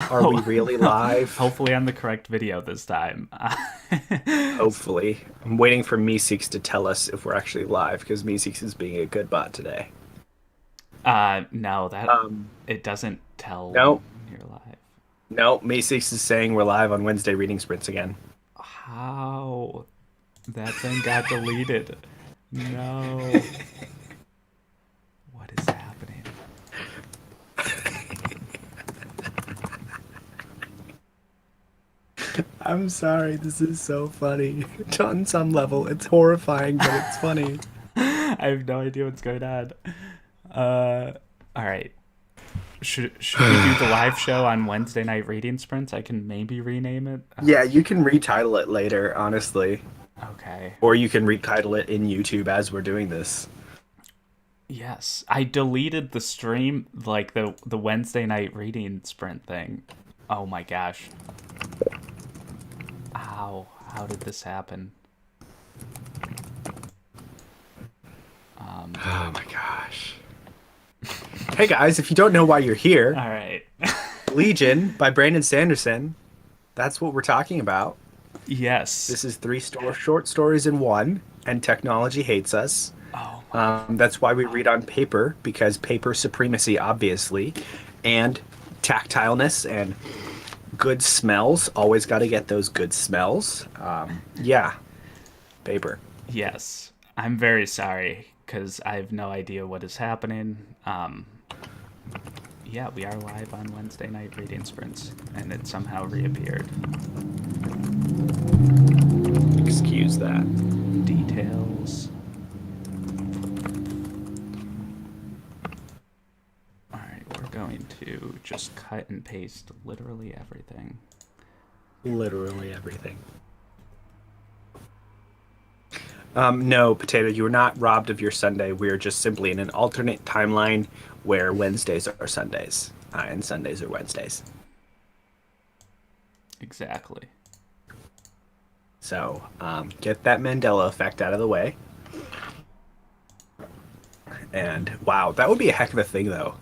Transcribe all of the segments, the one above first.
Are we really live? Hopefully on the correct video this time. Hopefully. I'm waiting for Meeseeks to tell us if we're actually live because Meeseeks is being a good bot today. No, that Um, it doesn't tell when no, you're live. no, Meeseeks is saying we're live on Wednesday reading sprints again. How that thing got deleted? No. What is happening? I'm sorry, this is so funny. On some level, it's horrifying, but it's funny. I have no idea what's going on. Uh, all right. Should we do the live show on Wednesday night reading sprints? I can maybe rename it. Yeah, you can retitle it later, honestly. Okay. Or you can retitle it in YouTube as we're doing this. Yes, I deleted the stream, like the Wednesday night reading sprint thing. Oh my gosh. How did this happen? Oh my gosh. Hey guys, if you don't know why you're here, All right. Legion by Brandon Sanderson. That's what we're talking about. Yes. This is short stories in one, and technology hates us. Oh my. That's why we read on paper, because paper supremacy, obviously, and tactileness and good smells. Always got to get those good smells. Yeah, paper. Yes. I'm very sorry because I have no idea what is happening. Yeah, we are live on Wednesday night reading sprints, and it somehow reappeared. Excuse that. Details. All right, we're going to just cut and paste literally everything. Literally everything. No, Potato, you were not robbed of your Sunday. We're just simply in an alternate timeline where Wednesdays are Sundays and Sundays are Wednesdays. Exactly. So get that Mandela effect out of the way. And wow, that would be a heck of a thing, though.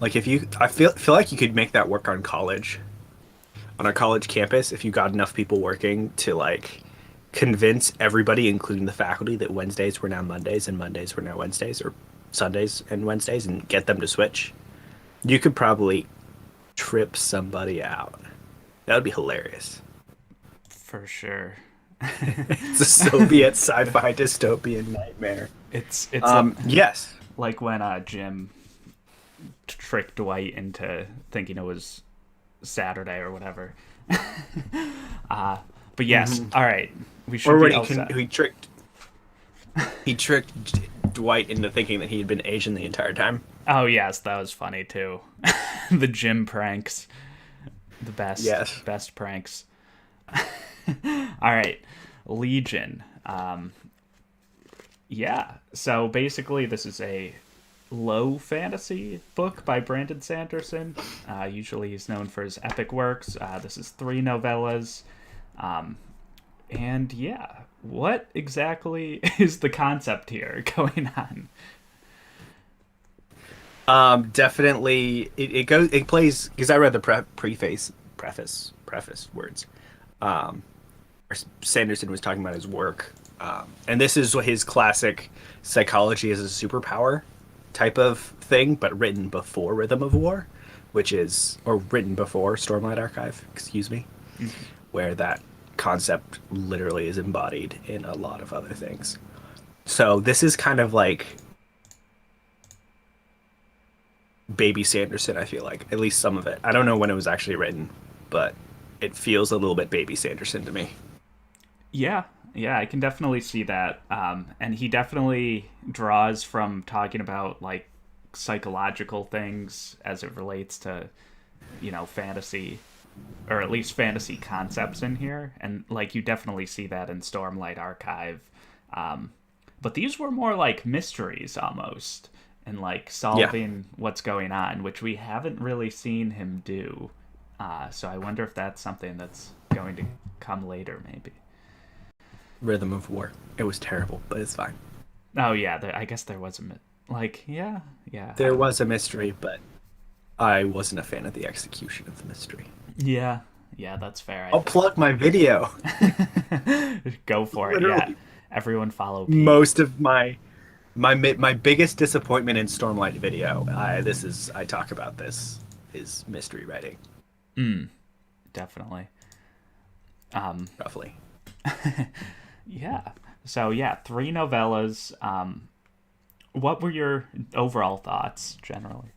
Like if you, I feel like you could make that work on a college campus, if you got enough people working to like convince everybody, including the faculty, that Wednesdays were now Mondays and Mondays were now Wednesdays, or Sundays and Wednesdays, and get them to switch. You could probably trip somebody out. That would be hilarious. For sure. It's a Soviet sci-fi dystopian nightmare. It's Yes. like when Jim tricked Dwight into thinking it was Saturday or whatever. uh, but yes, Hmm. all right, we should Or be when all set. he tricked Dwight into thinking that he had been Asian the entire time. Oh yes, that was funny too. The Jim pranks, the Yes. best pranks. All right, Legion. Yeah, so basically, this is a low fantasy book by Brandon Sanderson. Usually, he's known for his epic works. This is three novellas. Um, and yeah, what exactly is the concept here going on? Definitely. It plays because I read the preface words. Where Sanderson was talking about his work, and this is what his classic psychology as a superpower type of thing, but written before Rhythm of War, or written before Stormlight Archive. Excuse me, where that concept literally is embodied in a lot of other things. So this is kind of like baby Sanderson, I feel like. At least some of it. I don't know when it was actually written, but it feels a little bit baby Sanderson to me. Yeah, yeah, I can definitely see that. And he definitely draws from talking about like psychological things as it relates to, fantasy, or at least fantasy concepts in here. And like you definitely see that in Stormlight Archive. But these were more like mysteries almost, and like Yeah, solving what's going on, which we haven't really seen him do. So I wonder if that's something that's going to come later, maybe. Rhythm of War. It was terrible, but it's fine. Oh yeah, I guess there was a like yeah, yeah. I There don't. was a mystery, but I wasn't a fan of the execution of the mystery. Yeah, yeah, that's fair. I I'll think. plug my video. Go for it. Yeah, Literally, everyone follow Pete. most of my biggest disappointment in Stormlight video. I talk about this is mystery writing, Definitely. roughly. Yeah. So yeah, three novellas. What were your overall thoughts generally?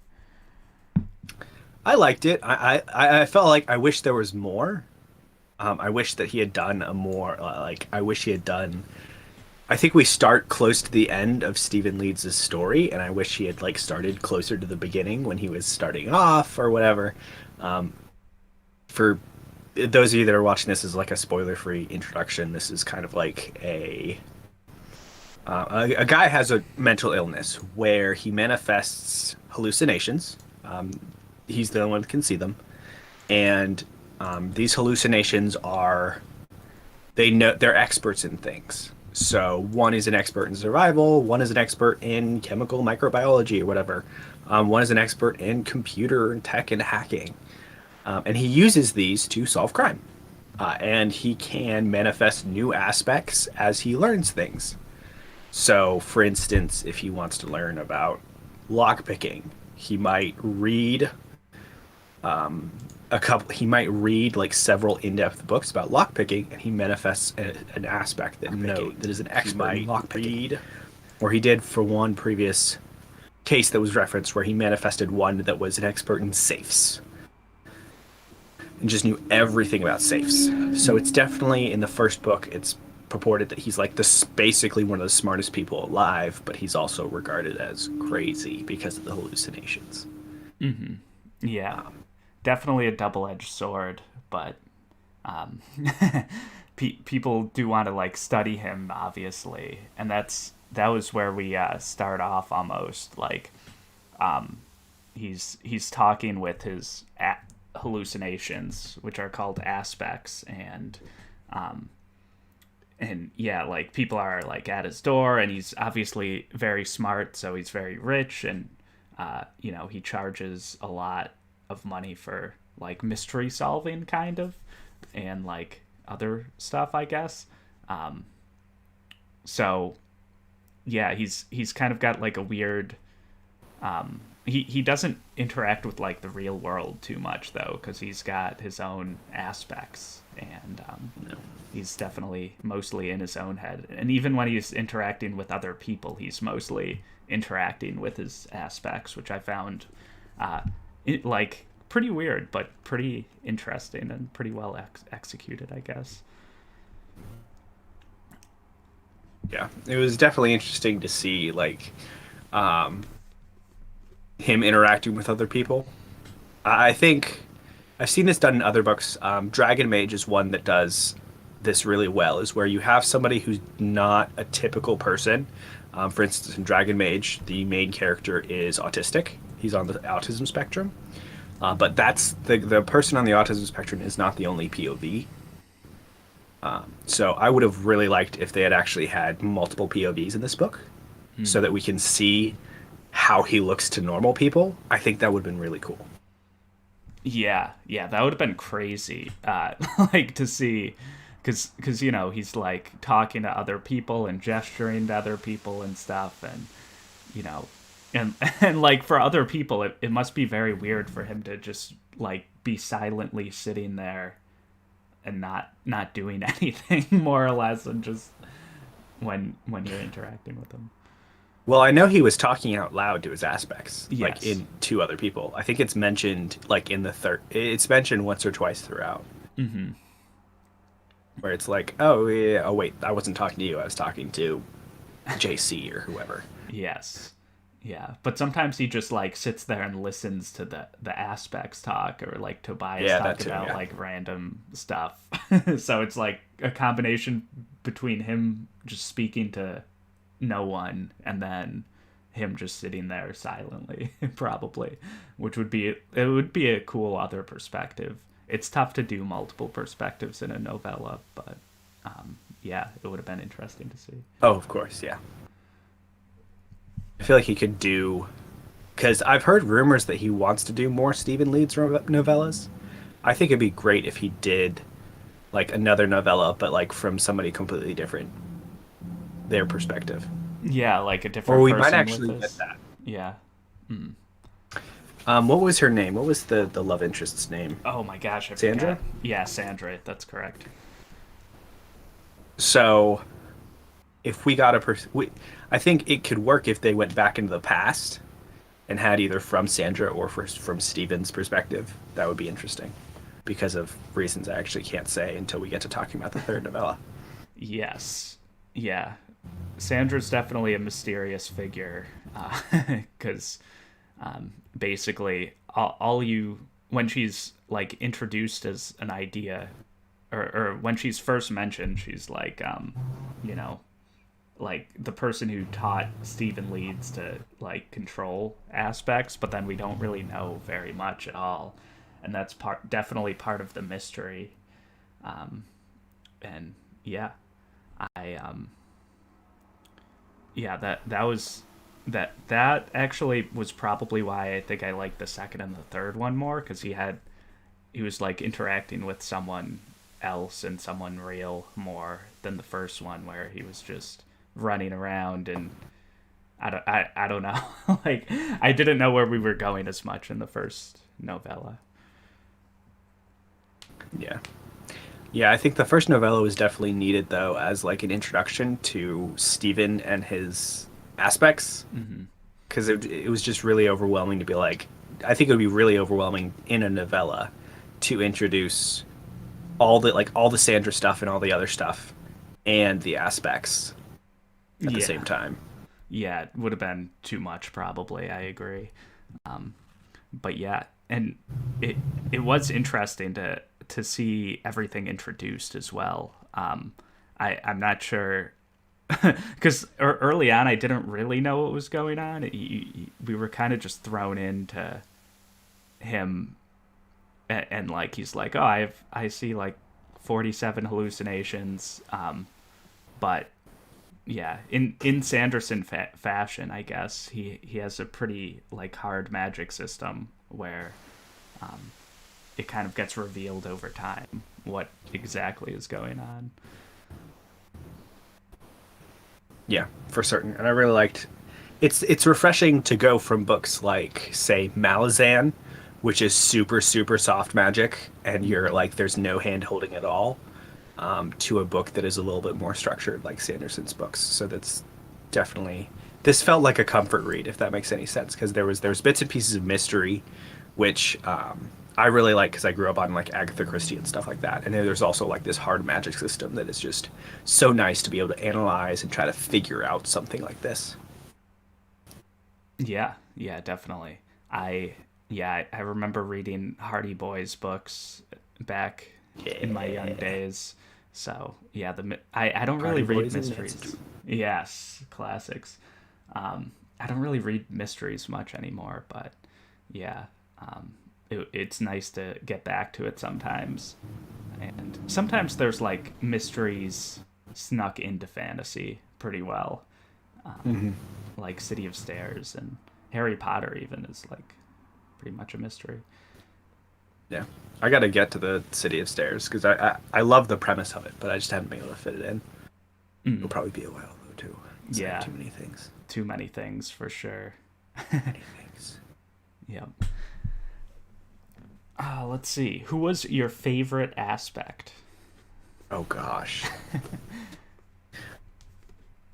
I liked it. I felt like I wish there was more. I wish that he had done a more like I wish he had done. I think we start close to the end of Stephen Leeds' story, and I wish he had like started closer to the beginning when he was starting off or whatever. For those of you that are watching this as like a spoiler-free introduction, this is kind of like a guy has a mental illness where he manifests hallucinations. He's the only one that can see them, and these hallucinations are they know they're experts in things. So one is an expert in survival, one is an expert in chemical microbiology or whatever. One is an expert in computer and tech and hacking, and he uses these to solve crime. And he can manifest new aspects as he learns things. So, for instance, if he wants to learn about lockpicking, he might read he might read like several in-depth books about lockpicking, and he manifests an aspect that is an expert in lockpicking. Or he did for one previous case that was referenced where he manifested one that was an expert in safes and just knew everything about safes. So it's definitely in the first book. It's purported that he's like this basically one of the smartest people alive, but he's also regarded as crazy because of the hallucinations. Yeah, definitely a double-edged sword, but people do want to like study him, obviously, and that was where we start off almost like he's talking with his hallucinations, which are called aspects, and yeah, like people are like at his door, and he's obviously very smart, so he's very rich, and he charges a lot of money for like mystery solving, kind of, and like other stuff, I guess. So yeah, he's kind of got like a weird. He doesn't interact with like the real world too much though, because he's got his own aspects, and No. he's definitely mostly in his own head. And even when he's interacting with other people, he's mostly interacting with his aspects, which I found like pretty weird, but pretty interesting and pretty well executed, I guess. Yeah, it was definitely interesting to see like um, him interacting with other people. I think I've seen this done in other books. Dragon Mage is one that does this really well, is where you have somebody who's not a typical person. For instance, in Dragon Mage, the main character is autistic. He's on the autism spectrum. But that's the person on the autism spectrum is not the only POV. So I would have really liked if they had actually had multiple POVs in this book, so that we can see how he looks to normal people. I think that would have been really cool. Yeah, yeah, that would have been crazy. Like to see, because he's like talking to other people and gesturing to other people and stuff, and you know, and and like for other people, it must be very weird for him to just like be silently sitting there and not doing anything more or less, and just when you're interacting with him. Well, I know he was talking out loud to his aspects, like Yes. in two other people. I think it's mentioned like in the third. It's mentioned once or twice throughout, where it's like, oh yeah, oh wait, I wasn't talking to you. I was talking to JC or whoever. Yes. Yeah, but sometimes he just like sits there and listens to the aspects talk, or like Tobias Yeah, that talk too. about Yeah. like random stuff. So it's like a combination between him just speaking to no one and then him just sitting there silently, probably, which would be a cool other perspective. It's tough to do multiple perspectives in a novella, but yeah, it would have been interesting to see. Oh, of course. Yeah. I feel like he could do. because I've heard rumors that he wants to do more Stephen Leeds novellas. I think it'd be great if he did like another novella, but like from somebody completely different, their perspective. Yeah, like a Or different we might person with actually get this. that. Yeah. Mm. What was her name? What was the love interest's name? Oh my gosh, I Sandra? forgot. Yeah, Sandra, that's correct. So if we got I think it could work if they went back into the past and had either from Sandra or from Steven's perspective. That would be interesting because of reasons I actually can't say until we get to talking about the third novella. Yes. Yeah. Sandra's definitely a mysterious figure because basically all you when she's like introduced as an idea or when she's first mentioned she's like you know like the person who taught Stephen Leeds to like control aspects, but then we don't really know very much at all, and that's definitely part of the mystery. And yeah, I yeah, that actually was probably why I think I liked the second and the third one more because he was like interacting with someone else and someone real more than the first one where he was just running around and I don't know. Like I didn't know where we were going as much in the first novella. Yeah. Yeah, I think the first novella was definitely needed though as like an introduction to Stephen and his aspects Hmm. because it was just really overwhelming to be like I think it would be really overwhelming in a novella to introduce all the Sandra stuff and all the other stuff and the aspects at the Yeah. same time. Yeah, it would have been too much probably. I agree. But yeah, and it it was interesting to see everything introduced as well. I'm not sure because early on I didn't really know what was going on. We were kind of just thrown into him, and like he's like, oh, I see like 47 hallucinations, but yeah, in Sanderson fashion, I guess he has a pretty like hard magic system where it kind of gets revealed over time what exactly is going on. Yeah, for certain. And I really liked it's refreshing to go from books like say Malazan, which is super soft magic and you're Mm-hmm. like there's no hand holding at all, to a book that is a little bit more structured like Sanderson's books. So that's definitely this felt like a comfort read if that makes any sense because there was bits and pieces of mystery which I really like because I grew up on like Agatha Christie and stuff like that. And then there's also like this hard magic system that is just so nice to be able to analyze and try to figure out something like this. Yeah, yeah, definitely. I yeah, I remember reading Hardy Boys books back in my young Yeah. days. So yeah, I don't really Party read Boys and Nancy. mysteries. Yes, classics. I don't really read mysteries much anymore, but yeah, it's nice to get back to it sometimes. And sometimes there's like mysteries snuck into fantasy pretty well, Hmm. like City of Stairs and Harry Potter even is like pretty much a mystery. Yeah. I got to get to the City of Stairs because I love the premise of it, but I just haven't been able to fit it in. It'll Mm, probably be a while though too. 'Cause I have yeah, too many things. too many things for sure. Too many things. Yep. Let's see. Who was your favorite aspect? Oh gosh.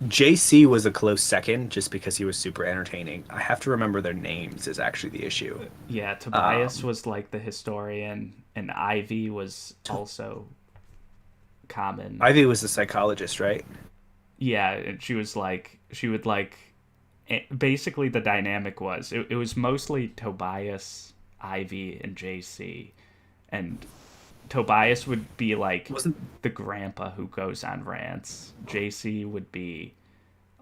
JC was a close second just because he was super entertaining. I have to remember their names is actually the issue. Yeah, Tobias Um, was like the historian, and Ivy was so also common. Ivy was the psychologist, right? Yeah, and she would like basically the dynamic was it was mostly Tobias, Ivy, and JC, and Tobias would be like Wasn't the grandpa who goes on rants. JC would be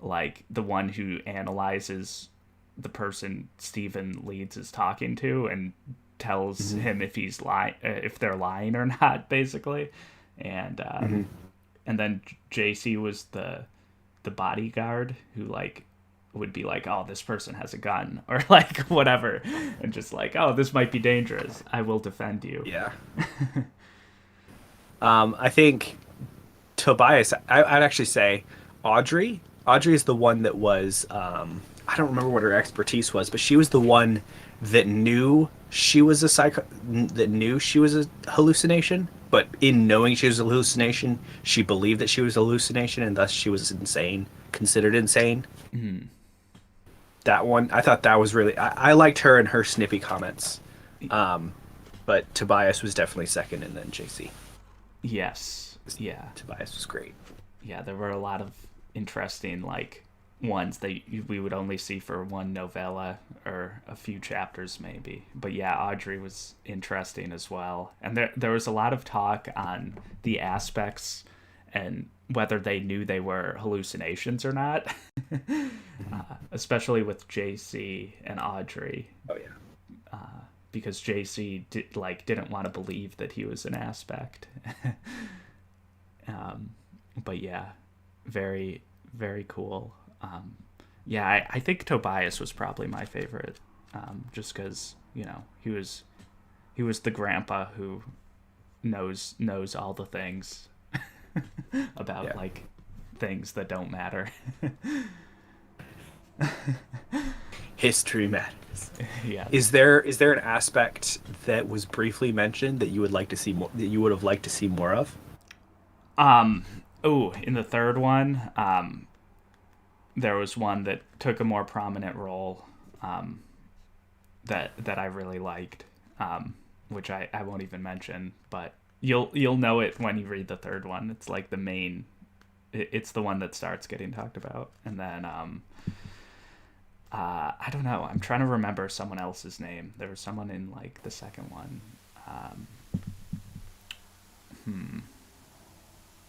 like the one who analyzes the person Stephen Leeds is talking to and tells Mhm. him if he's lying, if they're lying or not, basically. And Mhm. and then JC was the bodyguard who like would be like, oh, this person has a gun or like whatever, and just like, oh, this might be dangerous. I will defend you. Yeah. I think Tobias, I'd actually say Audrey. Audrey is the one that was, I don't remember what her expertise was, but she was the one that knew she was a that knew she was a hallucination. But in knowing she was a hallucination, she believed that she was a hallucination, and thus she was insane, considered insane. That one, I thought that was really, I liked her and her snippy comments. Um, but Tobias was definitely second, and then JC. Yes. Yeah. Tobias was great. Yeah, there were a lot of interesting like ones that we would only see for one novella or a few chapters maybe. But yeah, Audrey was interesting as well. And there was a lot of talk on the aspects and whether they knew they were hallucinations or not. Especially with JC and Audrey, Oh yeah. because JC didn't want to believe that he was an aspect. But yeah, very very cool. Yeah, I think Tobias was probably my favorite, just because he was the grandpa who knows all the things about Yeah. like things that don't matter. History matters. Yeah. Is there an aspect that was briefly mentioned that you would like to see more, that you would have liked to see more of? Oh, in the third one, there was one that took a more prominent role, that I really liked, which I won't even mention, but you'll know it when you read the third one. It's like the main, it's the one that starts getting talked about, and then I don't know. I'm trying to remember someone else's name. There was someone in like the second one. Um,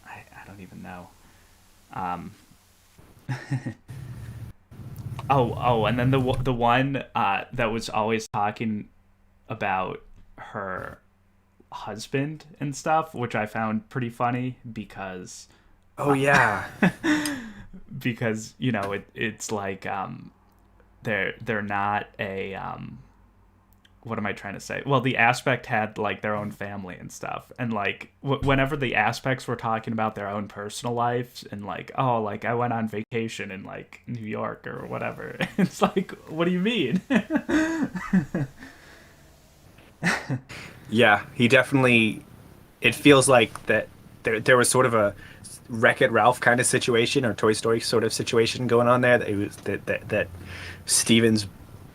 I don't even know. Um, oh, and then the one that was always talking about her husband and stuff, which I found pretty funny Oh yeah. because it's like they're not a what am I trying to say? Well, the aspect had like their own family and stuff, and like whenever the aspects were talking about their own personal lives and like, oh, like I went on vacation in like New York or whatever, it's like, what do you mean? Yeah, he definitely. It feels like that there was sort of a Wreck-It Ralph kind of situation or Toy Story sort of situation going on there that it was that Steven's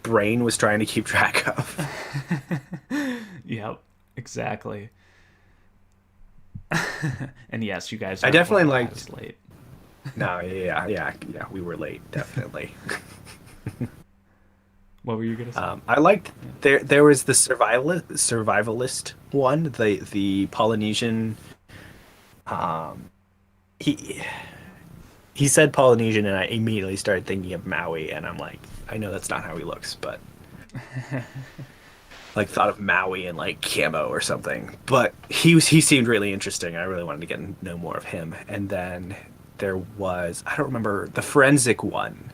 brain was trying to keep track of. Yep, exactly. And yes, you guys I are definitely both liked. as late. No, yeah, we were late, definitely. What were you gonna say? I liked there was the survivalist one, the Polynesian. Um, he he said Polynesian, and I immediately started thinking of Maui, and I'm like, I know that's not how he looks, but like thought of Maui and like camo or something. But he seemed really interesting. I really wanted to know more of him. And then there was, I don't remember, the forensic one.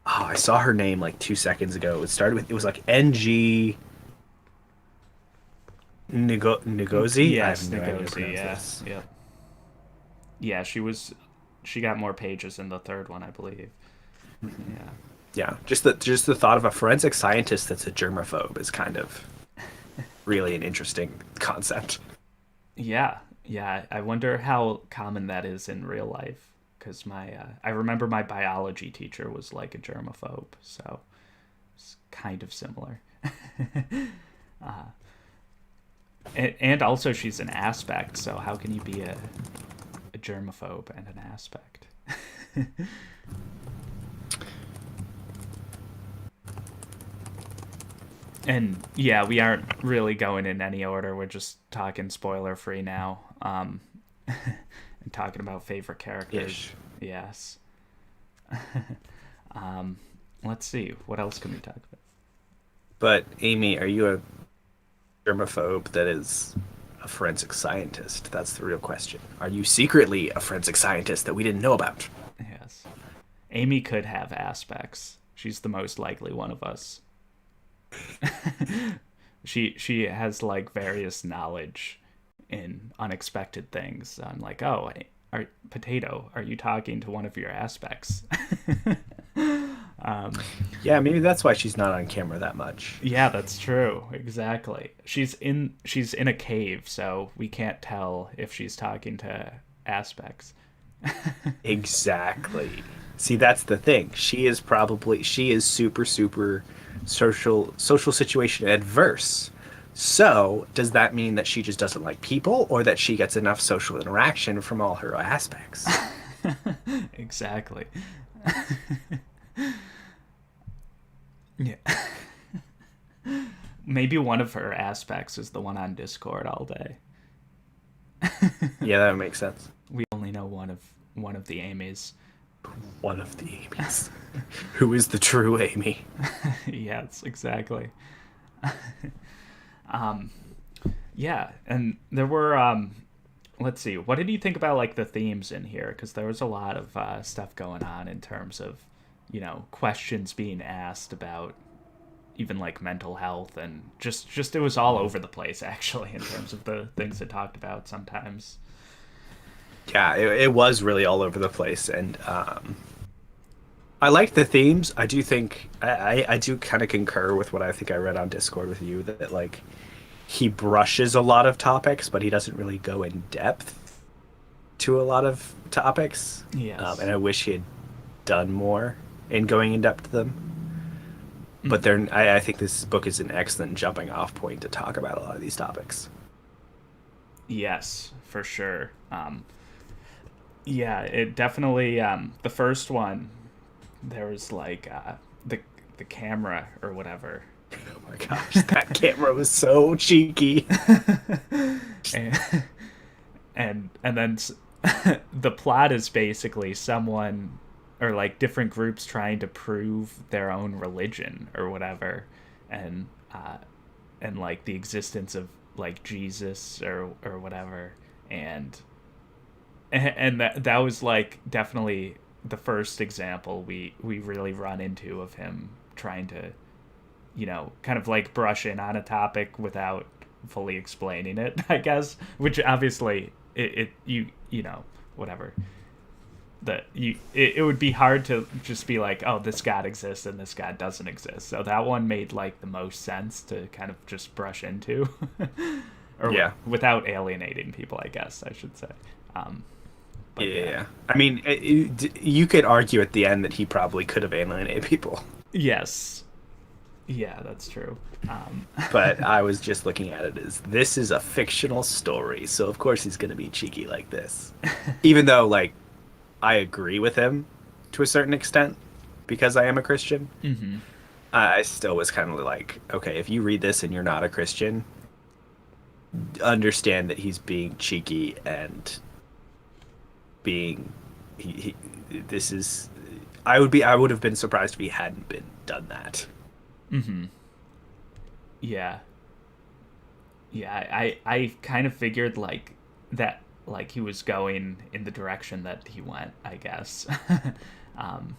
Oh, I saw her name like 2 seconds ago. It was like NG Ngozi. I Yes, have no idea how to Ngozi. pronounce Yeah, this. yep. Yeah, she got more pages in the third one, I believe. Yeah. Yeah, just the thought of a forensic scientist that's a germaphobe is kind of really an interesting concept. Yeah, yeah. I wonder how common that is in real life. Because I remember my biology teacher was like a germaphobe, so it's kind of similar. And also, she's an aspect, so how can you be a germaphobe and an aspect? And yeah, we aren't really going in any order. We're just talking spoiler free now. And talking about favorite characters. Ish. Yes. Let's see. What else can we talk about? But Amy, are you a germaphobe that is a forensic scientist? That's the real question. Are you secretly a forensic scientist that we didn't know about? Yes. Amy could have aspects. She's the most likely one of us. She has like various knowledge in unexpected things. I'm like, oh, are potato? Are you talking to one of your aspects? Yeah, maybe that's why she's not on camera that much. Yeah, that's true. Exactly. She's in a cave, so we can't tell if she's talking to aspects. Exactly. See, that's the thing. She is super super social situation adverse. So, does that mean that she just doesn't like people or that she gets enough social interaction from all her aspects? Exactly. Yeah. Maybe one of her aspects is the one on Discord all day. Yeah, that makes sense. We only know one of the Amy's. One of the Amy's. Who is the true Amy? Yes, exactly. Yeah, and there were let's see, what did you think about like the themes in here? Because there was a lot of stuff going on in terms of, questions being asked about even like mental health, and just it was all over the place actually in terms of the things it talked about sometimes. Yeah, it was really all over the place, and I like the themes. I do think I do kind of concur with what I think I read on Discord with you that like he brushes a lot of topics, but he doesn't really go in depth to a lot of topics. Yes. And I wish he had done more in going in depth to them. But I think this book is an excellent jumping off point to talk about a lot of these topics. Yes, for sure. Yeah, it definitely. The first one, there was like the camera or whatever, Oh my gosh, that camera was so cheeky. and and then the plot is basically someone or like different groups trying to prove their own religion or whatever, and and like the existence of like Jesus or whatever, and that was like definitely the first example we really run into of him trying to kind of like brush in on a topic without fully explaining it, I guess, which obviously whatever, that it would be hard to just be like, oh, this god exists and this god doesn't exist, so that one made like the most sense to kind of just brush into. Or Yeah. without alienating people, I guess I should say. But Yeah. I mean, you could argue at the end that he probably could have alienated people. yes, yeah, that's true. But I was just looking at it as this is a fictional story, so of course he's going to be cheeky like this. Even though, like, I agree with him to a certain extent because I am a Christian. Mm-hmm. I still was kind of like, okay, if you read this and you're not a Christian, understand that he's being cheeky and being this is I would have been surprised if he hadn't been done that. Mm-hmm. Yeah, yeah. I kind of figured like that, like he was going in the direction that he went, I guess. um,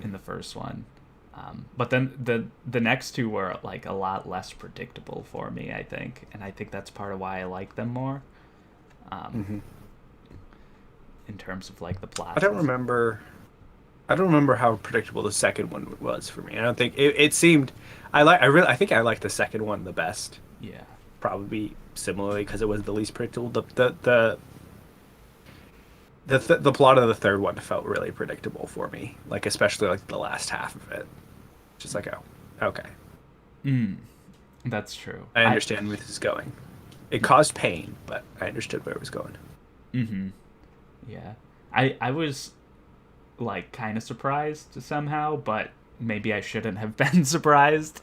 in the first one. But then the next two were like a lot less predictable for me, I think, and I think that's part of why I like them more. Mm-hmm. In terms of like the plot. I don't remember. I don't remember how predictable the second one was for me. I don't think it seemed. I think I like the second one the best. Yeah. Probably similarly because it was the least predictable. The plot of the third one felt really predictable for me. Like especially like the last half of it. Just like, oh, okay. Mm, that's true. I understand where this is going. It caused pain, but I understood where it was going. Mm-hmm. Yeah. I was like kind of surprised somehow, but maybe I shouldn't have been surprised.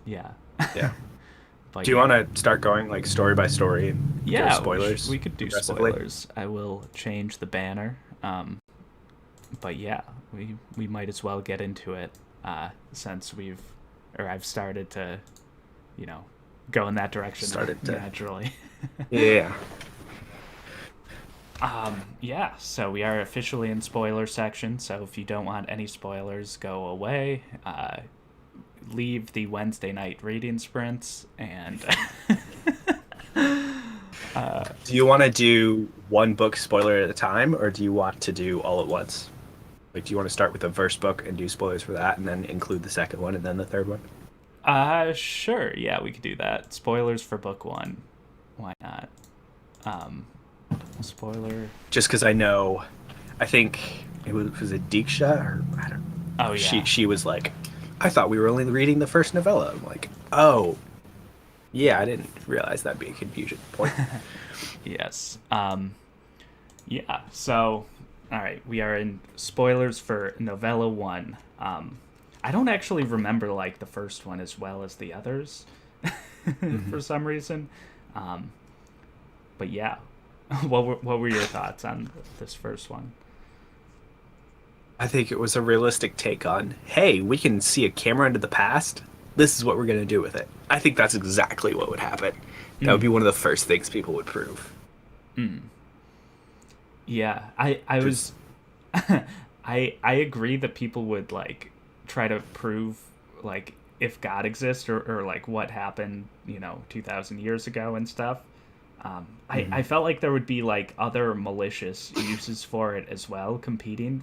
Yeah. Yeah. But Do you want to start going like story by story and yeah, go spoilers? we could do progressively? spoilers. I will change the banner. But yeah, we might as well get into it since I've started to, go in that direction Started to. naturally. Yeah. Yeah, so we are officially in spoiler section. So if you don't want any spoilers, go away. Leave the Wednesday night reading sprints, and Do you want to do one book spoiler at a time, or do you want to do all at once? Like, do you want to start with the first book and do spoilers for that, and then include the second one and then the third one? sure, yeah, we could do that. Spoilers for book one. Why not? Spoiler. Just because I think was it Diksha or I don't. Oh She yeah. she was like, I thought we were only reading the first novella. I'm like, oh, yeah, I didn't realize that'd be a confusion point. Yes. Yeah. So, all right, we are in spoilers for novella one. I don't actually remember like the first one as well as the others Mhm. for some reason. Um, but yeah, what were your thoughts on this first one? I think it was a realistic take on, hey, we can see a camera into the past. This is what we're going to do with it. I think that's exactly what would happen. That would be Mm, one of the first things people would prove. mm. Yeah, I was Because, I agree that people would like try to prove like if God exists or like what happened, 2,000 years ago and stuff. I felt like there would be like other malicious uses for it as well, competing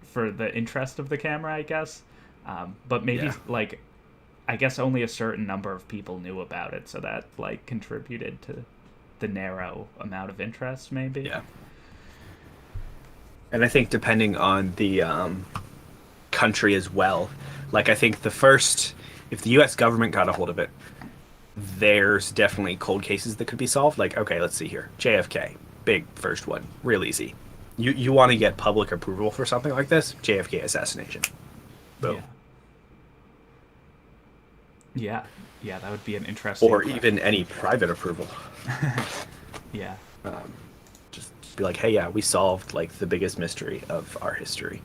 for the interest of the camera, I guess. But maybe yeah, like I guess only a certain number of people knew about it, so that like contributed to the narrow amount of interest, maybe. yeah. And I think depending on the country as well, like I think if the U.S. government got a hold of it, there's definitely cold cases that could be solved. Like, okay, let's see here. JFK, big first one, real easy. You want to get public approval for something like this? JFK assassination. Yeah. Boom. Yeah, yeah, that would be an interesting Or question. even any private approval. Yeah, Just be like, hey, yeah, we solved like the biggest mystery of our history,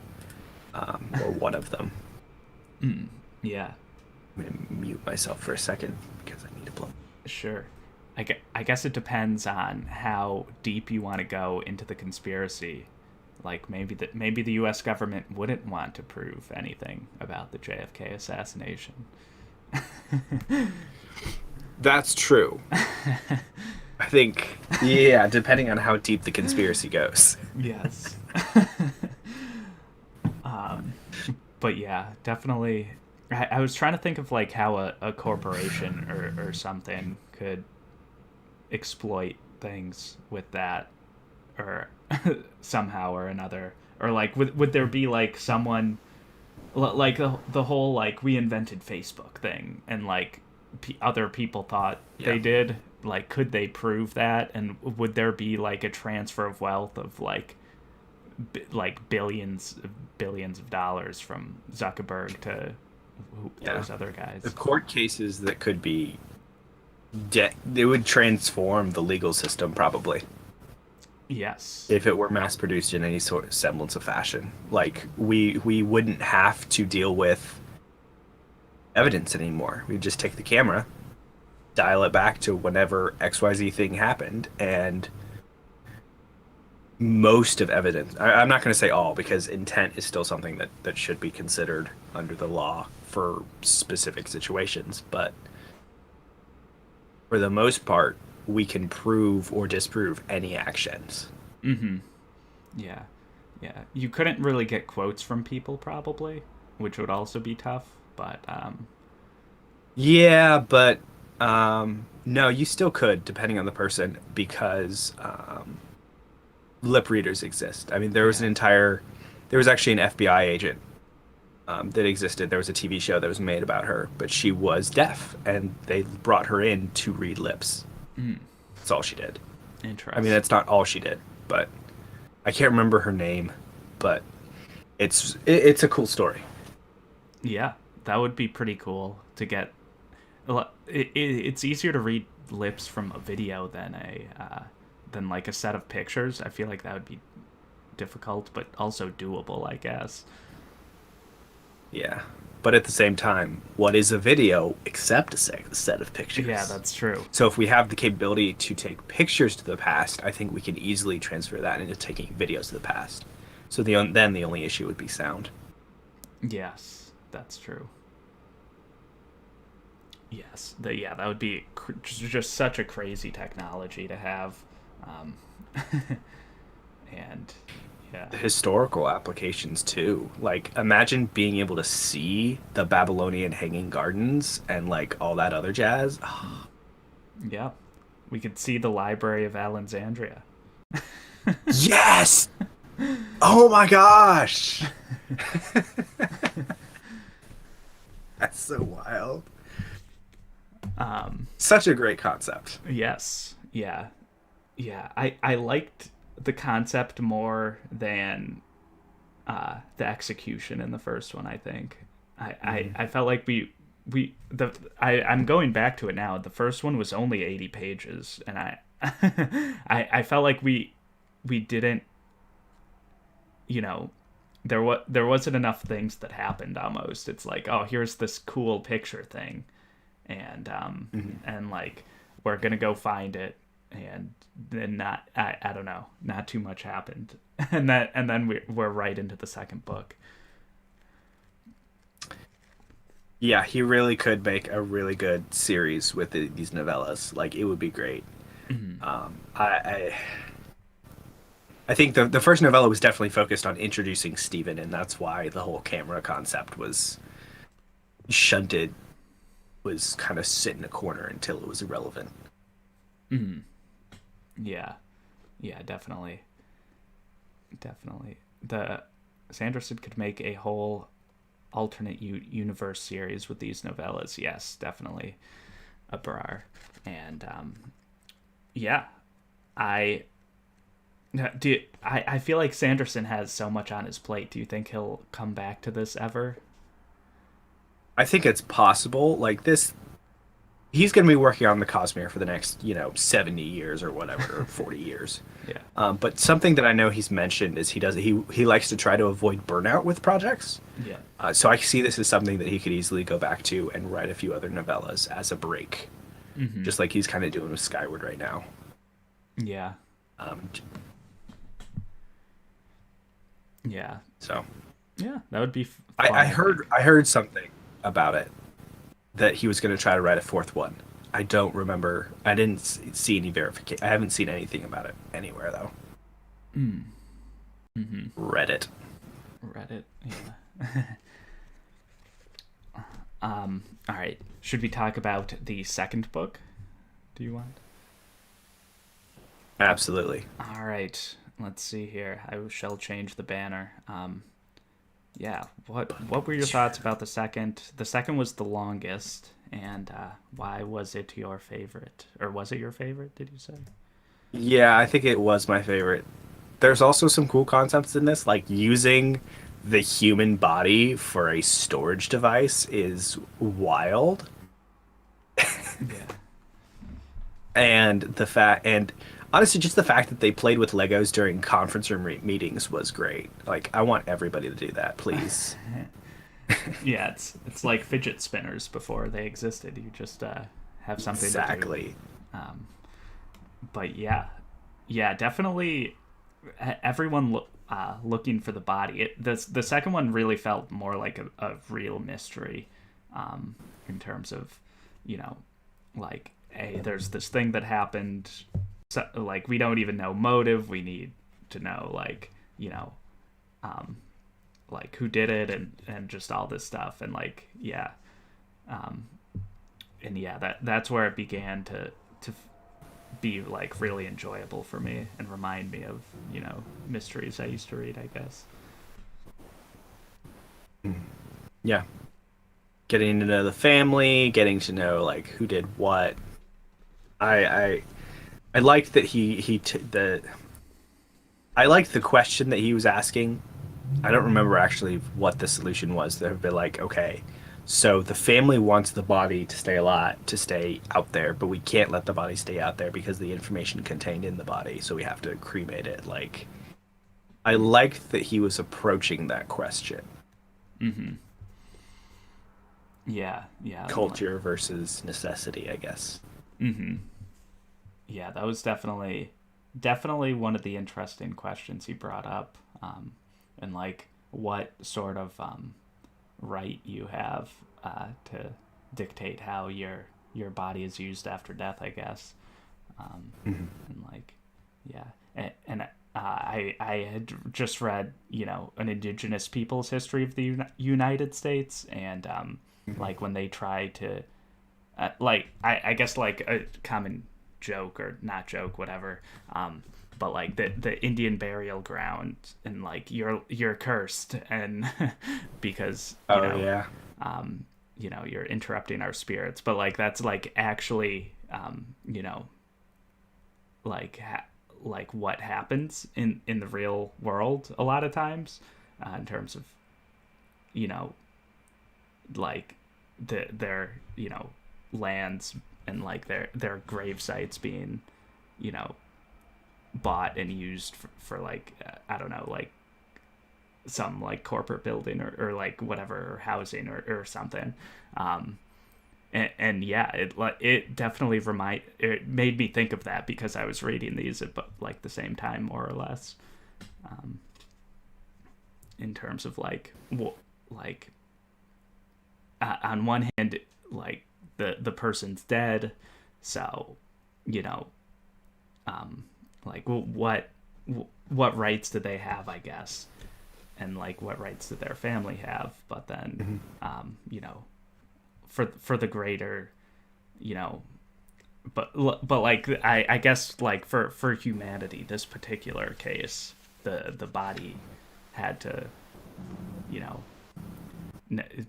or one of them. yeah, I'm gonna mute myself for a second because I need to blow. sure. I guess it depends on how deep you want to go into the conspiracy. Like maybe the U.S. government wouldn't want to prove anything about the JFK assassination. That's true. I think, yeah, depending on how deep the conspiracy goes. Yes. But yeah, definitely. I was trying to think of like how a corporation or something could exploit things with that, or somehow or another, or like would there be like someone like the whole like we invented Facebook thing, and like other people thought Yeah. they did, like could they prove that, and would there be like a transfer of wealth of like like billions of dollars from Zuckerberg to Yeah. those other The guys? court cases that could be they would transform the legal system probably Yes. if it were mass produced in any sort of semblance of fashion. Like we wouldn't have to deal with evidence anymore. We'd just take the camera, dial it back to whenever XYZ thing happened, and most of evidence. I'm not going to say all because intent is still something that should be considered under the law for specific situations. But for the most part, we can prove or disprove any actions. Yeah. Yeah. You couldn't really get quotes from people probably, which would also be tough, but Yeah, but no, you still could, depending on the person, because lip readers exist. I mean, yeah. there was actually an FBI agent that existed. There was a TV show that was made about her, but she was deaf, and they brought her in to read lips. That's all she did. I mean, Interesting. that's not all she did, but I can't remember her name, but it's a cool story. Yeah, that would be pretty cool to get. It's easier to read lips from a video than like a set of pictures. I feel like that would be difficult, but also doable, I guess. Yeah. But at the same time, what is a video except a set of Yeah, pictures? that's true. So if we have the capability to take pictures to the past, I think we can easily transfer that into taking videos to the past. So then the only issue would be sound. Yes, that's true. Yes, yeah, that would be just such a crazy technology to have, um, and yeah, The historical applications too. Like imagine being able to see the Babylonian hanging gardens and like all that other jazz. yeah, we could see the Library of Alexandria. Yes! Oh my gosh! That's so wild. Um, Such a great concept. yes, yeah, yeah. I liked the concept more than the execution in the first one. I think I felt like I'm going back to it now. The first one was only 80 pages, and I felt like we didn't, you know, there wasn't enough things that happened. Almost, it's like, oh, here's this cool picture thing, and like we're gonna go find it, and then not I don't know, not too much happened, and then we're right into the second book. Yeah, he really could make a really good series with these novellas. Like it would be great. I think the first novella was definitely focused on introducing Stephen, and that's why the whole camera concept was shunted, was kind of sit in a corner until it was irrelevant. Yeah, yeah, definitely, definitely. The Sanderson could make a whole alternate universe series with these novellas. Yes, definitely a Brar, and yeah, I I feel like Sanderson has so much on his plate. Do you think he'll come back to this ever? I think it's possible. Like this, he's going to be working on the Cosmere for the next, 70 years or whatever, or 40 years. Yeah. But something that I know he's mentioned is he likes to try to avoid burnout with projects. Yeah. So I see this as something that he could easily go back to and write a few other novellas as a break, just like he's kind of doing with Skyward right now. Yeah. Um, Yeah. so Yeah. That would be fun. I heard something about it that he was going to try to write a fourth one. I don't remember. I didn't see any verification. I haven't seen anything about it anywhere though. Reddit. Reddit. Yeah. All right. Should we talk about the second book? Do you want? Absolutely. All right. Let's see here. I shall change the banner. Yeah. What were your thoughts about the second? The second was the longest, and why was it your favorite? Or was it your favorite? Did you say? Yeah, I think it was my favorite. There's also some cool concepts in this, like using the human body for a storage device is wild. Yeah. And honestly, just the fact that they played with Legos during conference room meetings was great. Like, I want everybody to do that, please. Yeah. It's like fidget spinners before they existed. You just have something to do. Exactly. But yeah, definitely everyone looking for the body. The second one really felt more like a real mystery, in terms of, like, hey, there's this thing that happened. So, like, we don't even know motive. We need to know, like, like who did it, and just all this stuff, and like, yeah, and yeah, that's where it began to be like really enjoyable for me and remind me of mysteries I used to read, I guess. Yeah. Getting to know the family, getting to know like who did what. I liked that I liked the question that he was asking. I don't remember actually what the solution was. They'd be like, okay, so the family wants the body to stay alive, to stay out there, but we can't let the body stay out there because of the information contained in the body, so we have to cremate it. Like, I liked that he was approaching that question. Yeah, yeah, and like, culture versus necessity, I guess. yeah, that was definitely one of the interesting questions he brought up, and like what sort of right you have to dictate how your body is used after death, I guess. Mhm. And like, yeah, and I had just read, an indigenous people's history of the United States, and Mhm. like when they try to like I guess like a common joke or not joke, whatever. But like the Indian burial ground, and like you're cursed, and because Oh yeah. you're interrupting our spirits, but like that's like actually like like what happens in the real world a lot of times, in terms of you know like their lands, and like their grave sites being you know bought and used for like I don't know, like some like corporate building, or like whatever, or housing, or something. um and yeah, it definitely it made me think of that because I was reading these at like the same time, more or less, in terms of like like on one hand, like the person's dead, so you know like what rights do they have, I guess, and like what rights did their family have, but then Mhm. for the greater, you know but like I guess like for humanity, this particular case, the body had to you know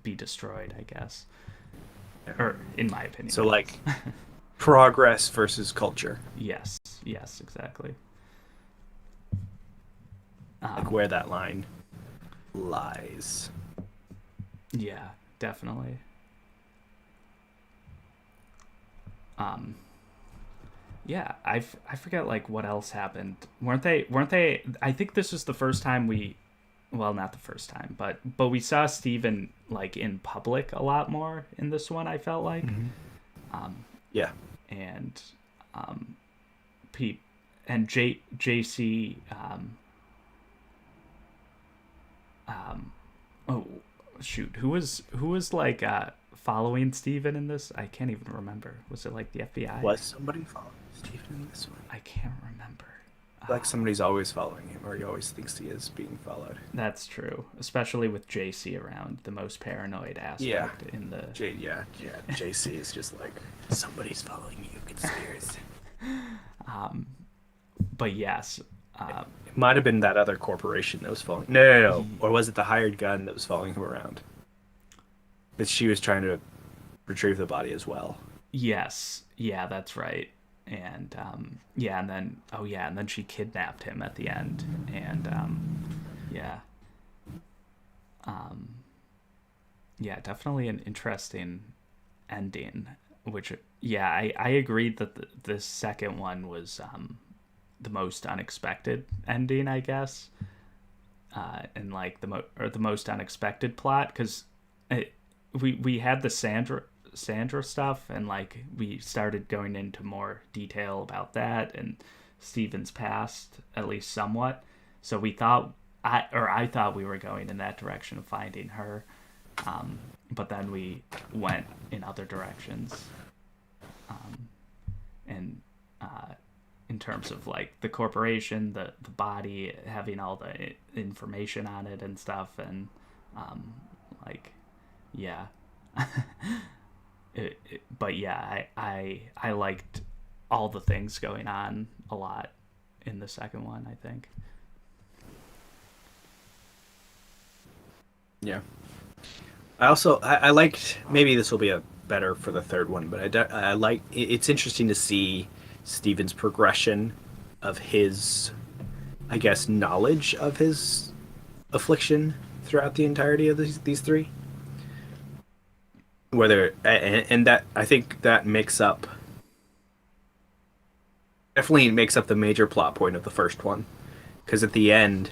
be destroyed, I guess, Yeah. or in my opinion, So I guess. like progress versus culture, Yes, yes, exactly. like where that line lies. Yeah, definitely. um yeah, I forget like what else happened. Weren't they I think this was the first time we, well, not the first time, but we saw Steven like in public a lot more in this one, I felt like. Mhm. Yeah. And Pete and JC, oh shoot, who was like following Steven in this? I can't even remember. Was it like the FBI? Was somebody following Stephen in this one? I can't remember. Like somebody's always following him, or he always thinks he is being followed. That's true, especially with JC around, the most paranoid Yeah. aspect in the. Yeah. JC is just like somebody's following you, conspiracy. But yes, It might have been that other corporation that was following. No. Or was it the hired gun that was following him around? That she was trying to retrieve the body as well. yes, yeah, that's right. And yeah, and then oh yeah, and then she kidnapped him at the end, and yeah, yeah, definitely an interesting ending. Which, yeah, I agreed that the second one was the most unexpected ending, I guess, and like the most unexpected plot, because we had the Sandra stuff, and like we started going into more detail about that and Steven's past, at least somewhat. So we thought I thought we were going in that direction of finding her, but then we went in other directions, and in terms of like the corporation, the body having all the information on it and stuff, and like yeah, but yeah, I liked all the things going on a lot in the second one, I think. Yeah. I liked, maybe this will be a better for the third one, but I like it's interesting to see Steven's progression of his, I guess, knowledge of his affliction throughout the entirety of these three. Whether and that I think that makes up definitely makes up the major plot point of the first one, because at the end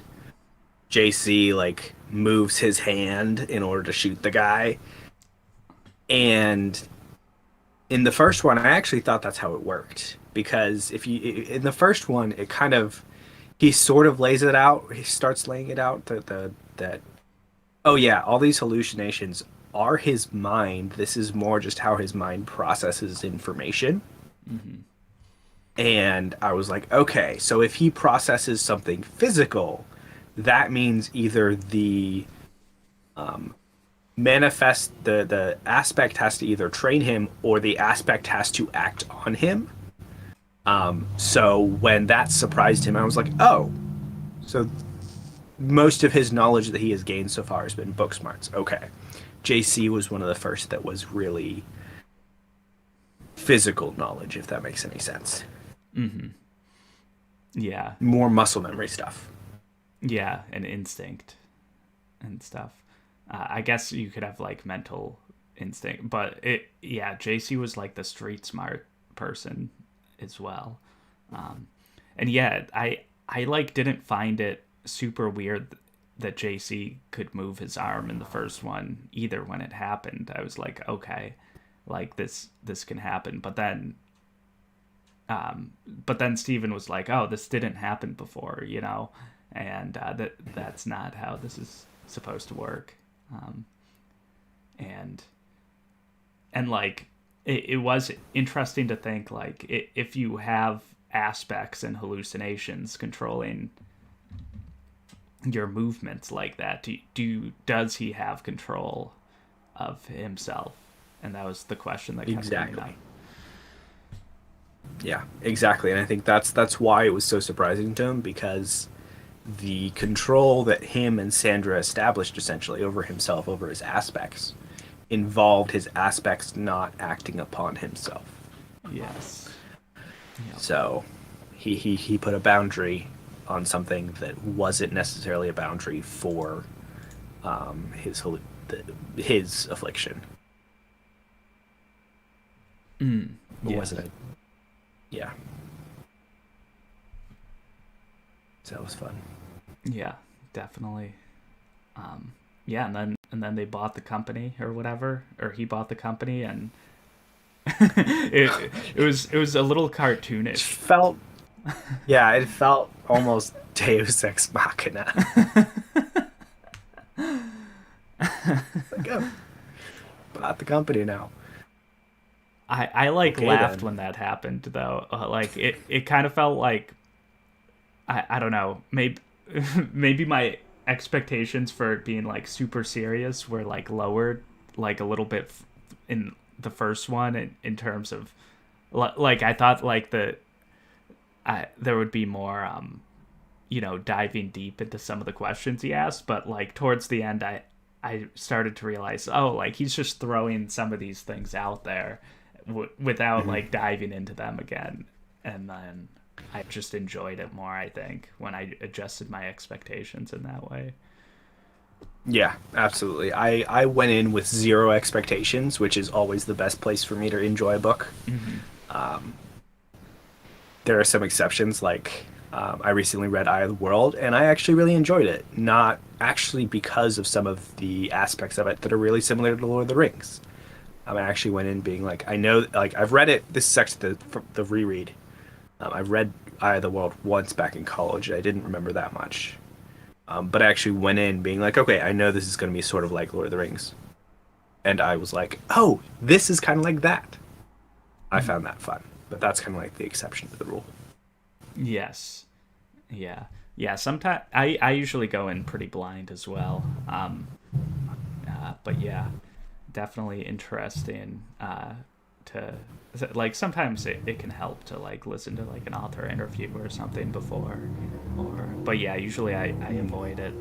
JC like moves his hand in order to shoot the guy, And in the first one, I actually thought that's how it worked because if you in the first one, it kind of he sort of lays it out. He starts laying it out that oh yeah, all these hallucinations are his mind. This is more just how his mind processes information. Hmm. And I was like, okay, so if he processes something physical, that means either the manifest the aspect has to either train him or the aspect has to act on him. So when that surprised him, I was like, oh, so most of his knowledge that he has gained so far has been book smarts. Okay. JC was one of the first that was really physical knowledge, if that makes any sense. Hmm. Yeah. More muscle memory stuff. Yeah, and instinct and stuff. I guess you could have like mental instinct, but yeah, JC was like the street smart person as well. Um, and yeah, I like didn't find it super weird that JC could move his arm in the first one either when it happened. I was like, okay, like this can happen. But then Steven was like, oh, this didn't happen before, and that's not how this is supposed to work. Um, and and like it was interesting to think like if you have aspects and hallucinations controlling your movements like that, does he have control of himself? And that was the question that kept coming up. Exactly. Yeah, exactly. And I think that's why it was so surprising to him because the control that him and Sandra established essentially over himself, over his aspects, involved his aspects not acting upon himself. Yes. Yep. So he put a boundary on something that wasn't necessarily a boundary for his affliction. It Yeah. wasn't a yeah. So that was fun. Yeah. Definitely. Yeah, and then they bought the company or whatever, or he bought the company, and it was a little It cartoonish. felt yeah, it felt almost Deus Ex Machina. Like, oh, bought the company now. I like Okay laughed then. when that happened though. Like it kind of felt like I don't know, maybe maybe my expectations for it being like super serious were like lowered like a little bit in the first one in terms of like I thought like there would be more diving deep into some of the questions he asked, but like towards the end I started to realize, oh, like he's just throwing some of these things out there without Mhm. like diving into them again. And then I just enjoyed it more, I think, when I adjusted my expectations in that way. Yeah, absolutely. I went in with zero expectations, which is always the best place for me to enjoy a book. Hmm. There are some exceptions, like I recently read Eye of the World, and I actually really enjoyed it. Not actually because of some of the aspects of it that are really similar to Lord of the Rings. I actually went in being like, I know, like I've read it. This is actually the reread. I've read Eye of the World once back in college. I didn't remember that much, but I actually went in being like, okay, I know this is going to be sort of like Lord of the Rings, and I was like, oh, this is kind of like that. I found that fun, but that's kind of like the exception to the rule. Yes. Yeah. Yeah. Sometimes I usually go in pretty blind as well. But yeah, definitely interesting to like sometimes it can help to like listen to like an author interview or something before or but yeah, usually I avoid it.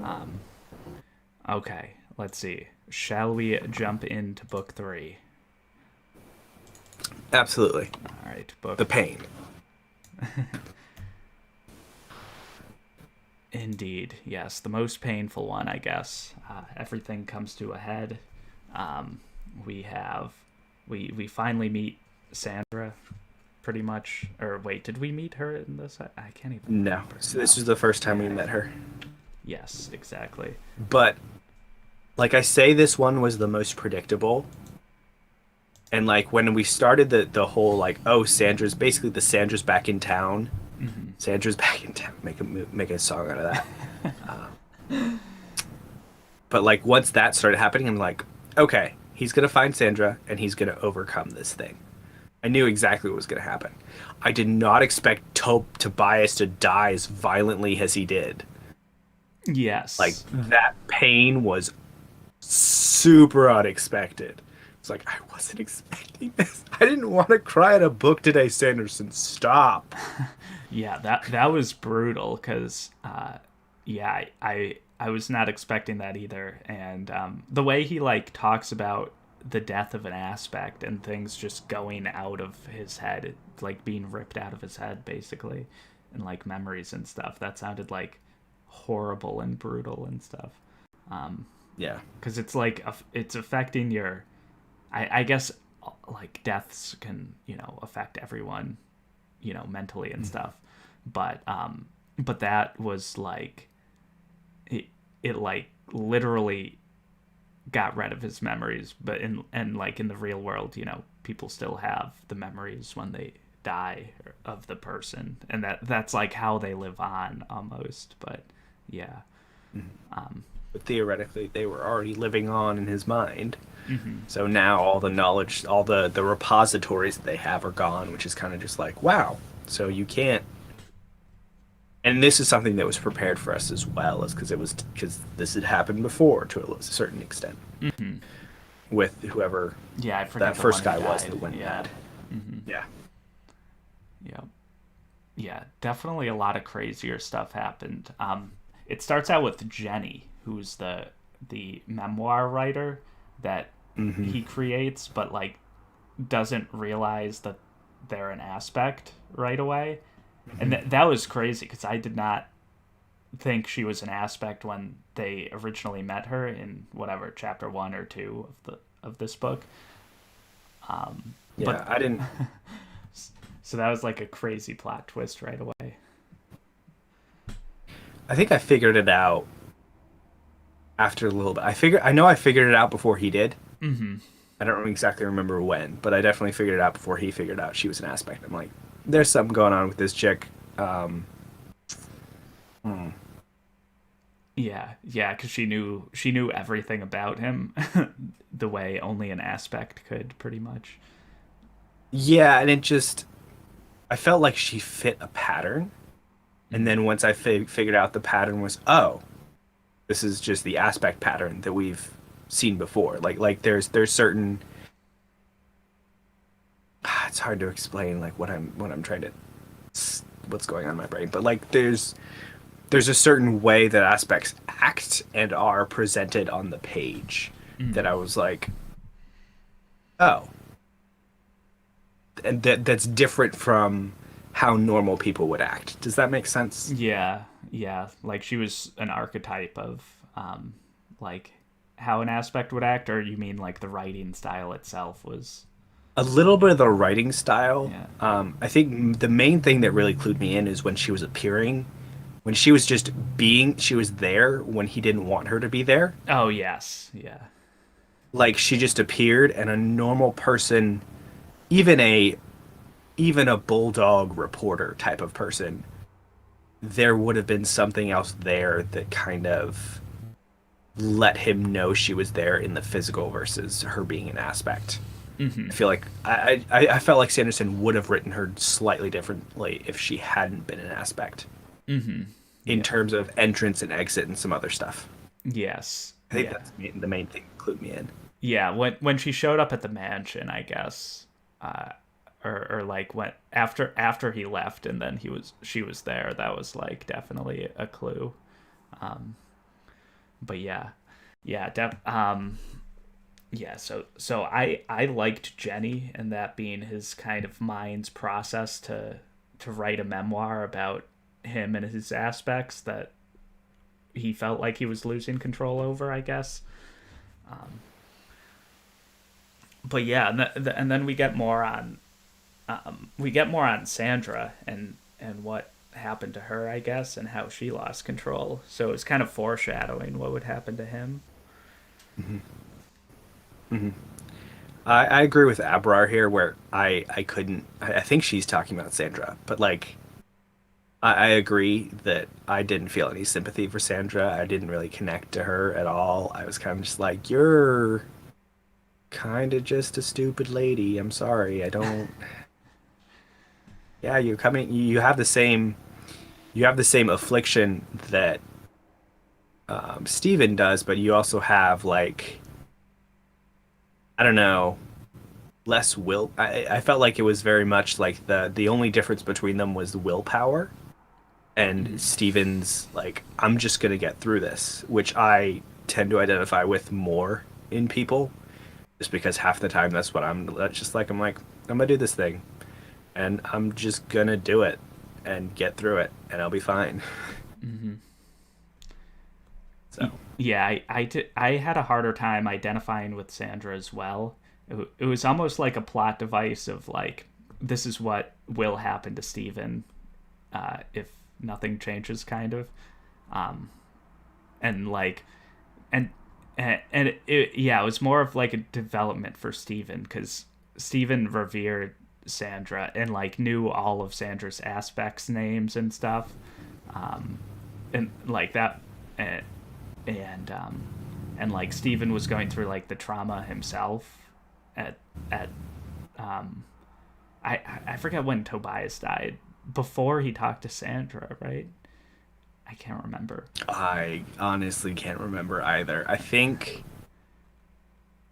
Um, okay, let's see. Shall we jump into book three? Absolutely, All right, the book. pain. Indeed, yes, the most painful one, I guess. Everything comes to a head. Um, we have, we finally meet Sandra, pretty much. Or wait, did we meet her in this? I can't even No, remember. so this No. was the first time we Yeah. met her. Yes, exactly. But like I say, this one was the most predictable. And like when we started the whole like, oh, Sandra's back in town. Hmm. Sandra's back in town. Make a song out of that. But like once that started happening, I'm like, okay, he's gonna find Sandra and he's gonna overcome this thing. I knew exactly what was gonna happen. I did not expect Tobias to die as violently as he did. Like Yes. that pain was super unexpected. It's like I wasn't expecting this. I didn't want to cry at a book today, Sanderson. Stop. Yeah, that was brutal because, yeah, I was not expecting that either. And the way he like talks about the death of an aspect and things just going out of his head, like being ripped out of his head, basically, and like memories and stuff. That sounded like horrible and brutal and stuff. Yeah. Because it's like it's affecting your. I guess like deaths can affect everyone mentally and stuff, but that was like it like literally got rid of his memories, but in the real world, people still have the memories when they die of the person, and that's like how they live on almost. But yeah. But theoretically, they were already living on in his mind. Hmm. So now all the knowledge, all the repositories that they have are gone, which is kind of just like, wow. So you can't. And this is something that was prepared for us as well, is because this had happened before to a certain extent Hmm. with whoever Yeah, I forget that the one first who guy was died. that went Yeah. mad. Hmm. Yeah. Yeah. Yeah, definitely a lot of crazier stuff happened. It starts out with Jenny, who's the memoir writer that Hmm. he creates, but like doesn't realize that they're an aspect right away, and Hmm. that was crazy because I did not think she was an aspect when they originally met her in whatever chapter 1 or 2 of this book. But Yeah, I didn't. so that was like a crazy plot twist right away. I think I figured it out after a little bit. I know I figured it out before he did. Hmm. I don't exactly remember when, but I definitely figured it out before he figured out she was an aspect. I'm like, there's something going on with this chick. Hmm. Yeah, yeah, because she knew everything about him, the way only an aspect could, pretty much. Yeah, and I felt like she fit a pattern. And Mm. then once I figured out the pattern was, oh, this is just the aspect pattern that we've seen before. Like there's certain it's hard to explain like what I'm trying to what's going on in my brain, but like there's a certain way that aspects act and are presented on the page that I Mm. was like, oh, and that's different from how normal people would act. Does that make sense? Yeah, yeah, like she was an archetype of like how an aspect would act, or you mean like the writing style itself was? A little bit of the writing style. Yeah. I think the main thing that really clued me in is when she was appearing, when she was just being, she was there when he didn't want her to be there. Oh yes, yeah. Like she just appeared, and a normal person, even a bulldog reporter type of person, there would have been something else there that kind of let him know she was there in the physical versus her being an aspect. I Hmm. feel like I felt like Sanderson would have written her slightly differently if she hadn't been an aspect Hmm. in Yeah. terms of entrance and exit and some other stuff. Yes. I think Yeah. that's the main thing that clued me in. Yeah. When she showed up at the mansion, I guess, uh, or like when after he left and then she was there, that was like definitely a clue. But yeah, yeah, yeah. So I liked Jenny and that being his kind of mind's process to write a memoir about him and his aspects that he felt like he was losing control over, I guess. But yeah, and then we get more on Sandra and what happened to her, I guess, and how she lost control. So it's kind of foreshadowing what would happen to him. Hmm. Hmm. I agree with Abrar here, where I couldn't. I think she's talking about Sandra, but like I agree that I didn't feel any sympathy for Sandra. I didn't really connect to her at all. I was kind of just like, you're kind of just a stupid lady. I'm sorry. I don't. Yeah, you're coming. You have the same. You have the same affliction that Steven does, but you also have like I don't know, less will. I felt like it was very much like the only difference between them was willpower, and Mm. Steven's like I'm just gonna get through this, which I tend to identify with more in people, just because half the time that's just like I'm gonna do this thing, and I'm just gonna do it and get through it, and I'll be fine. Hmm. So Yeah, I had a harder time identifying with Sandra as well. It was almost like a plot device of like, this is what will happen to Steven if nothing changes, kind of. Um, and like, and yeah, it was more of like a development for Steven because Steven revered Sandra and like knew all of Sandra's aspects, names, and stuff. And like that. Uh, and and like Steven was going through like the trauma himself at um I forget when Tobias died, before he talked to Sandra, right? I can't remember. I honestly can't remember either. I think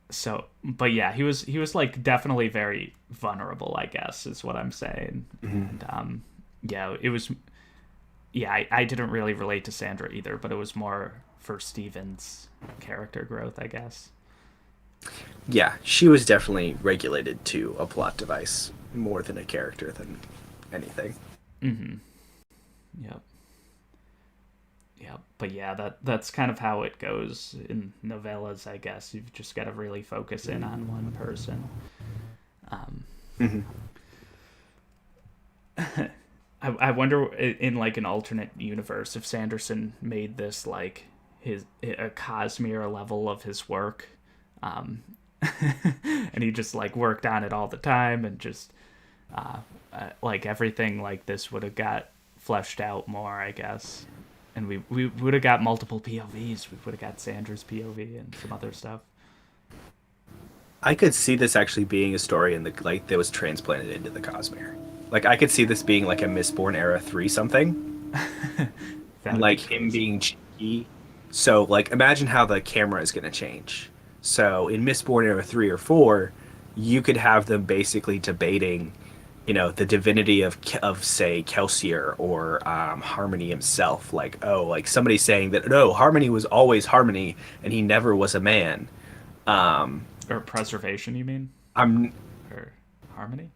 So but yeah, he was like definitely very vulnerable, I guess is what I'm saying. mhm. And yeah, it was, yeah, I didn't really relate to Sandra either, but it was more for Steven's character growth, I guess. Yeah, she was definitely regulated to a plot device more than a character than anything. Mm-hmm. Yep. Yeah, but yeah, that's kind of how it goes in novellas, I guess. You've just got to really focus in on one person. Um, Hmm. I wonder in like an alternate universe if Sanderson made this like his a Cosmere level of his work, um, and he just like worked on it all the time and just like everything like this would have got fleshed out more, I guess. And we would have got multiple POVs. We would have got Sandra's POV and some other stuff. I could see this actually being a story in the like that was transplanted into the Cosmere. Like I could see this being like a Mistborn era 3 something, and That'd be like him crazy. being cheeky. So like imagine how the camera is going to change. So in Mistborn era 3 or 4, you could have them basically debating, the divinity of say Kelsier or Harmony himself. Like, oh, like somebody saying that no, Harmony was always Harmony and he never was a man. Um, Or preservation, you mean? I'm Or harmony?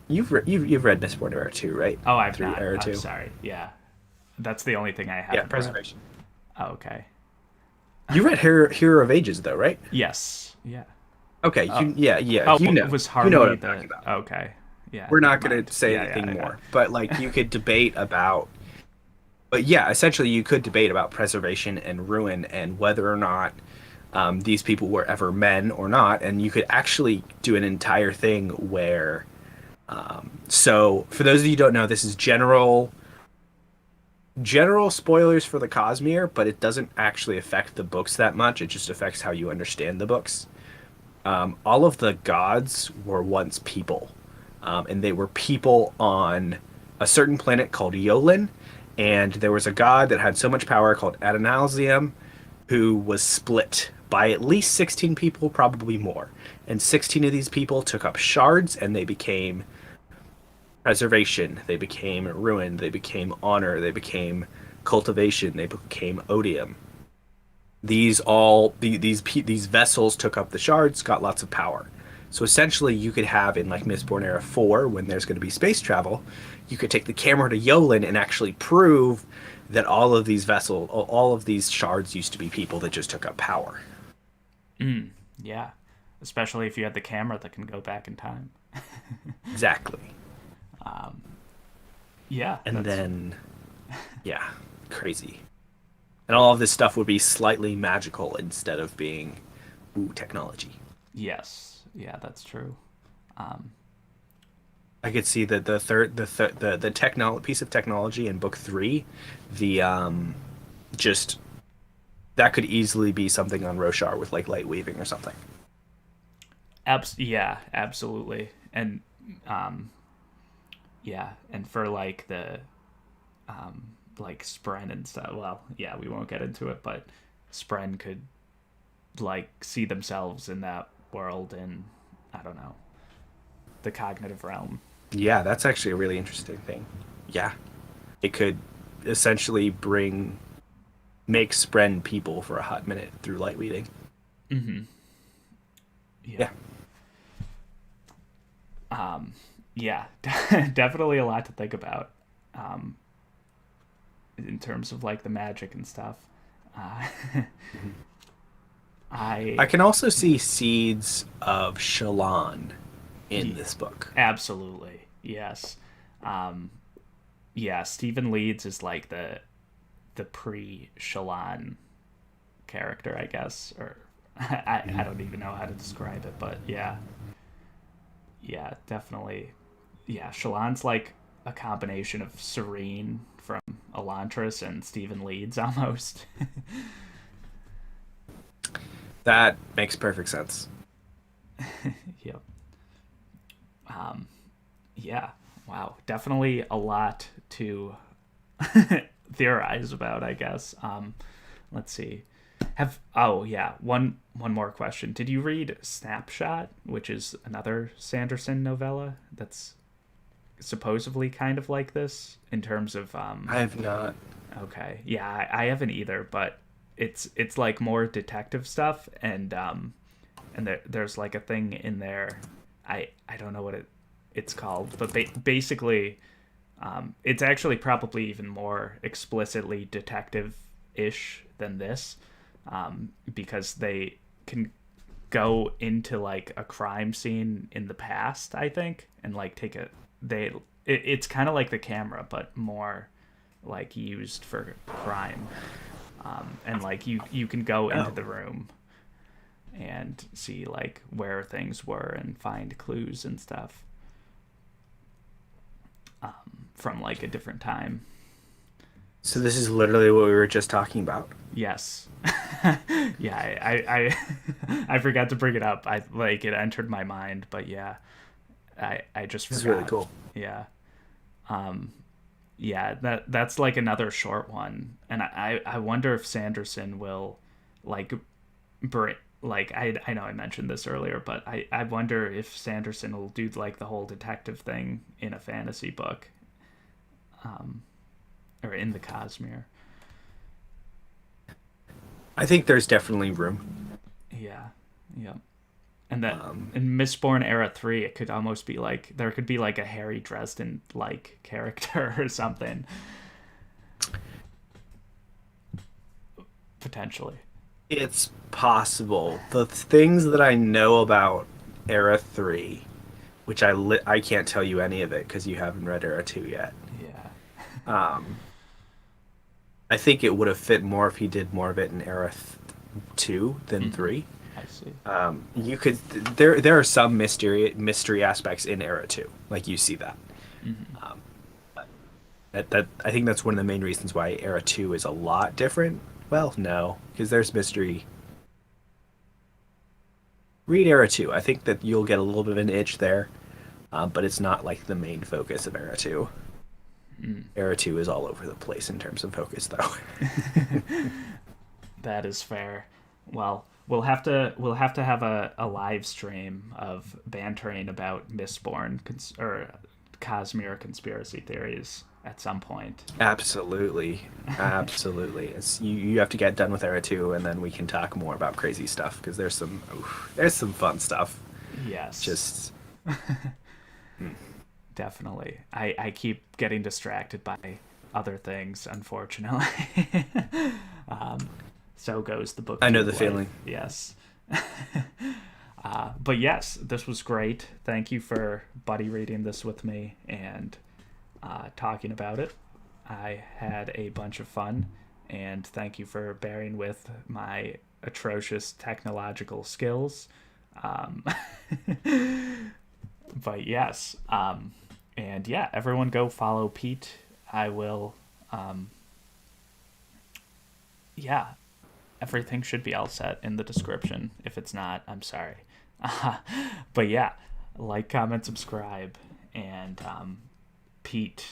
you've read Mistborn era 2, right? Oh, I've 3 not. era I'm 2. sorry. Yeah, that's the only thing I Yeah, haven't read. preservation. Oh, okay. You read Hero of Ages though, right? Yes. Yeah. Okay, Oh, yeah, oh, it was you know what harmony I'm talking the. about. Okay. Yeah. We're Never not going mind. to say Yeah. anything Yeah. Yeah. more, but like you could debate about, but yeah, essentially you could debate about preservation and ruin and whether or not these people were ever men or not, and you could actually do an entire thing where. So for those of you who don't know, this is general spoilers for the Cosmere, but it doesn't actually affect the books that much. It just affects how you understand the books. All of the gods were once people, and they were people on a certain planet called Yolin, and there was a god that had so much power called Adonalsium, who was split by at least 16 people, probably more. And 16 of these people took up shards, and they became preservation, they became ruin, they became honor, they became cultivation, they became odium. These vessels took up the shards, got lots of power. So essentially, you could have in like Mistborn Era 4, when there's going to be space travel, you could take the camera to Yolin and actually prove that all of these shards used to be people that just took up power. Mm, yeah. Especially if you had the camera that can go back in time. Exactly. Yeah. And That's. then, yeah, crazy. And all of this stuff would be slightly magical instead of being ooh, technology. Yes, yeah, that's true. I could see that the technol piece of technology in book three, the just that could easily be something on Roshar with like light weaving or something. Yeah, absolutely. And um, yeah, and for like the like Spren and stuff. Well, yeah, we won't get into it, but Spren could like see themselves in that world in, I don't know, the cognitive realm. Yeah, that's actually a really interesting thing. Yeah, it could essentially make Spren people for a hot minute through light weaving. Yeah. Yeah, Yeah, definitely a lot to think about in terms of like the magic and stuff. Uh, I I can also see seeds of Shallan in yeah, this book. absolutely yes. Um, yeah, Stephen Leeds is like the pre Shallan character, I guess, or I don't even know how to describe it, but yeah, yeah, definitely. Yeah, Shallan's like a combination of Serene from Elantris and Stephen Leeds almost. That makes perfect sense. Yep. Yeah. Wow. Definitely a lot to theorize about, I guess. Let's see. Have oh yeah, one more question. Did you read Snapshot, which is another Sanderson novella that's supposedly kind of like this in terms of I have not. okay. Yeah, I haven't either, but it's like more detective stuff and there's like a thing in there. I don't know what it's called, but basically it's actually probably even more explicitly detective-ish than this because they can go into like a crime scene in the past, I think, and like take a they it's kind of like the camera but more like used for crime. And like you can go into Oh, the room and see like where things were and find clues and stuff from like a different time. so this is literally what we were just talking about. Yes. Yeah, I forgot to bring it up. I like it entered my mind, but yeah, I just This is really forgot. cool. Yeah. Yeah, that's like another short one. And I wonder if Sanderson will like bring like I know I mentioned this earlier, but I wonder if Sanderson will do like the whole detective thing in a fantasy book or in the Cosmere. I think there's definitely room. Yeah. Yeah. And that Um, in Mistborn Era 3 it could almost be like there could be like a Harry Dresden like character or something potentially. it's possible. The things that I know about Era 3, which I can't tell you any of it because you haven't read Era 2 yet. Yeah. Um, I think it would have fit more if he did more of it in Era 2 than 3. I see. You could there are some mystery aspects in Era 2. Like you see that. That I think that's one of the main reasons why Era 2 is a lot different. Well, no, because there's mystery. Read Era 2. I think that you'll get a little bit of an itch there, but it's not like the main focus of Era 2. Era 2 is all over the place in terms of focus, though. That is fair. Well, we'll have to have a live stream of bantering about Mistborn or Cosmere conspiracy theories at some point. Absolutely, absolutely. You have to get done with Era 2, and then we can talk more about crazy stuff because there's some fun stuff. Yes, Just definitely. I keep getting distracted by other things, unfortunately. So goes the I know booktube the life. feeling. Yes. But yes, this was great. Thank you for buddy reading this with me and talking about it. I had a bunch of fun, and thank you for bearing with my atrocious technological skills. Um, but yes, and yeah, everyone go follow Pete. I will, um, yeah, everything should be all set in the description. If it's not, I'm sorry. But yeah, like, comment, subscribe, and Pete,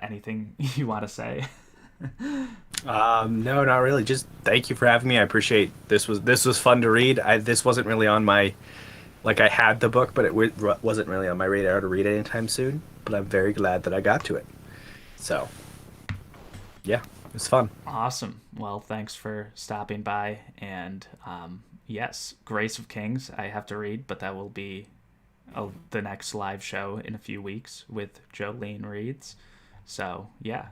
anything you want to say? No, not really. Just thank you for having me. I appreciate this was fun to read. This wasn't really on my like I had the book, but wasn't really on my radar to read anytime soon. But I'm very glad that I got to it. So yeah, it was fun. Awesome. Well, thanks for stopping by. And yes, Grace of Kings, I have to read, but that will be the next live show in a few weeks with Jolene Reads. So yeah,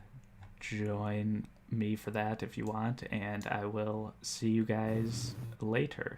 join me for that if you want, and I will see you guys later.